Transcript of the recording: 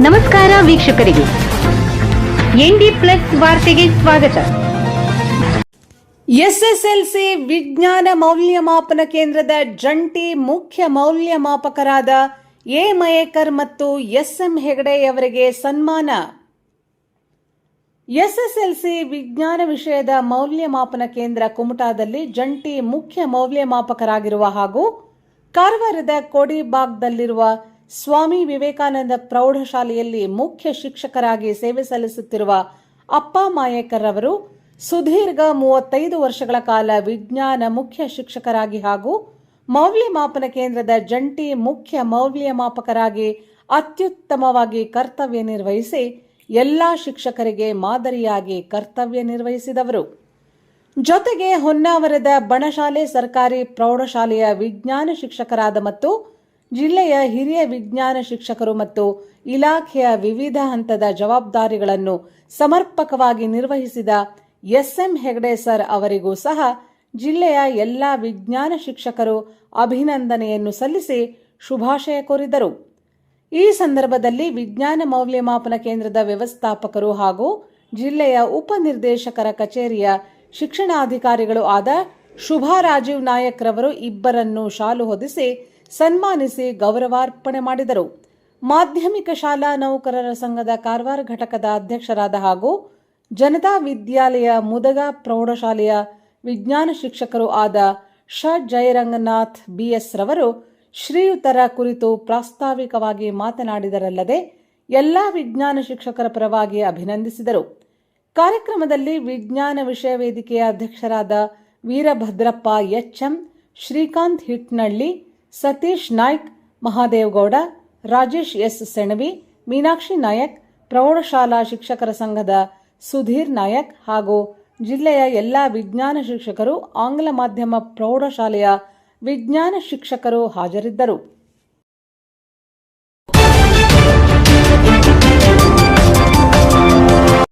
ನಮಸ್ಕಾರ ವೀಕ್ಷಕರಿಗೆ, ND plus ವಾರ್ತೆಗೆ ಸ್ವಾಗತ. ಎಸ್ಎಸ್ಎಲ್ಸಿ ವಿಜ್ಞಾನ ಮೌಲ್ಯಮಾಪನ ಕೇಂದ್ರದ ಜಂಟಿ ಮುಖ್ಯ ಮೌಲ್ಯಮಾಪಕರಾದ ಎ ಮಯೇಕರ್ ಮತ್ತು ಎಸ್ಎಂ ಹೆಗಡೆಯವರಿಗೆ ಸನ್ಮಾನ. ಎಸ್ಎಸ್ಎಲ್ಸಿ ವಿಜ್ಞಾನ ವಿಷಯದ ಮೌಲ್ಯಮಾಪನ ಕೇಂದ್ರ ಕುಮಟಾದಲ್ಲಿ ಜಂಟಿ ಮುಖ್ಯ ಮೌಲ್ಯಮಾಪಕರಾಗಿರುವ ಹಾಗೂ ಕಾರವಾರದ ಕೋಡಿಬಾಗ್ದಲ್ಲಿರುವ ಸ್ವಾಮಿ ವಿವೇಕಾನಂದ ಪ್ರೌಢಶಾಲೆಯಲ್ಲಿ ಮುಖ್ಯ ಶಿಕ್ಷಕರಾಗಿ ಸೇವೆ ಸಲ್ಲಿಸುತ್ತಿರುವ ಅಪ್ಪ ಮಾಯೇಕರ್ ಅವರು ಸುದೀರ್ಘ 35 ವರ್ಷಗಳ ಕಾಲ ವಿಜ್ಞಾನ ಮುಖ್ಯ ಶಿಕ್ಷಕರಾಗಿ ಹಾಗೂ ಮೌಲ್ಯಮಾಪನ ಕೇಂದ್ರದ ಜಂಟಿ ಮುಖ್ಯ ಮೌಲ್ಯಮಾಪಕರಾಗಿ ಅತ್ಯುತ್ತಮವಾಗಿ ಕರ್ತವ್ಯ ನಿರ್ವಹಿಸಿ ಎಲ್ಲಾ ಶಿಕ್ಷಕರಿಗೆ ಮಾದರಿಯಾಗಿ ಕರ್ತವ್ಯ ನಿರ್ವಹಿಸಿದವರು. ಜೊತೆಗೆ ಹೊನ್ನಾವರದ ಬಣಶಾಲೆ ಸರ್ಕಾರಿ ಪ್ರೌಢಶಾಲೆಯ ವಿಜ್ಞಾನ ಶಿಕ್ಷಕರಾದ ಮತ್ತು ಜಿಲ್ಲೆಯ ಹಿರಿಯ ವಿಜ್ಞಾನ ಶಿಕ್ಷಕರು ಮತ್ತು ಇಲಾಖೆಯ ವಿವಿಧ ಹಂತದ ಜವಾಬ್ದಾರಿಗಳನ್ನು ಸಮರ್ಪಕವಾಗಿ ನಿರ್ವಹಿಸಿದ ಎಸ್ಎಂ ಹೆಗಡೆ ಸರ್ ಅವರಿಗೂ ಸಹ ಜಿಲ್ಲೆಯ ಎಲ್ಲಾ ವಿಜ್ಞಾನ ಶಿಕ್ಷಕರು ಅಭಿನಂದನೆಯನ್ನು ಸಲ್ಲಿಸಿ ಶುಭಾಶಯ ಕೋರಿದರು. ಈ ಸಂದರ್ಭದಲ್ಲಿ ವಿಜ್ಞಾನ ಮೌಲ್ಯಮಾಪನ ಕೇಂದ್ರದ ವ್ಯವಸ್ಥಾಪಕರು ಹಾಗೂ ಜಿಲ್ಲೆಯ ಉಪನಿರ್ದೇಶಕರ ಕಚೇರಿಯ ಶಿಕ್ಷಣಾಧಿಕಾರಿಗಳು ಆದ ಶುಭಾ ರಾಜೀವ್ ನಾಯಕ್ ರವರು ಇಬ್ಬರನ್ನು ಶಾಲು ಹೊದಿಸಿ ಸನ್ಮಾನಿಸಿ ಗೌರವಾರ್ಪಣೆ ಮಾಡಿದರು. ಮಾಧ್ಯಮಿಕ ಶಾಲಾ ನೌಕರರ ಸಂಘದ ಕಾರವಾರ ಘಟಕದ ಅಧ್ಯಕ್ಷರಾದ ಹಾಗೂ ಜನತಾ ವಿದ್ಯಾಲಯ ಮುದಗ ಪ್ರೌಢಶಾಲೆಯ ವಿಜ್ಞಾನ ಶಿಕ್ಷಕರು ಆದ ಶ ಜಯರಂಗನಾಥ್ ಬಿಎಸ್ ರವರು ಶ್ರೀಯುತರ ಕುರಿತು ಪ್ರಾಸ್ತಾವಿಕವಾಗಿ ಮಾತನಾಡಿದರಲ್ಲದೆ ಎಲ್ಲಾ ವಿಜ್ಞಾನ ಶಿಕ್ಷಕರ ಪರವಾಗಿ ಅಭಿನಂದಿಸಿದರು. ಕಾರ್ಯಕ್ರಮದಲ್ಲಿ ವಿಜ್ಞಾನ ವಿಷಯ ವೇದಿಕೆಯ ಅಧ್ಯಕ್ಷರಾದ ವೀರಭದ್ರಪ್ಪ ಎಚ್ಎಂ, ಶ್ರೀಕಾಂತ್ ಹಿಟ್ನಳ್ಳಿ, ಸತೀಶ್ ನಾಯ್ಕ್, ಮಹಾದೇವಗೌಡ, ರಾಜೇಶ್ ಎಸ್ ಸೆಣವಿ, ಮೀನಾಕ್ಷಿ ನಾಯಕ್, ಪ್ರೌಢಶಾಲಾ ಶಿಕ್ಷಕರ ಸಂಘದ ಸುಧೀರ್ ನಾಯಕ್ ಹಾಗೂ ಜಿಲ್ಲೆಯ ಎಲ್ಲಾ ವಿಜ್ಞಾನ ಶಿಕ್ಷಕರು, ಆಂಗ್ಲ ಮಾಧ್ಯಮ ಪ್ರೌಢಶಾಲೆಯ ವಿಜ್ಞಾನ ಶಿಕ್ಷಕರು ಹಾಜರಿದ್ದರು.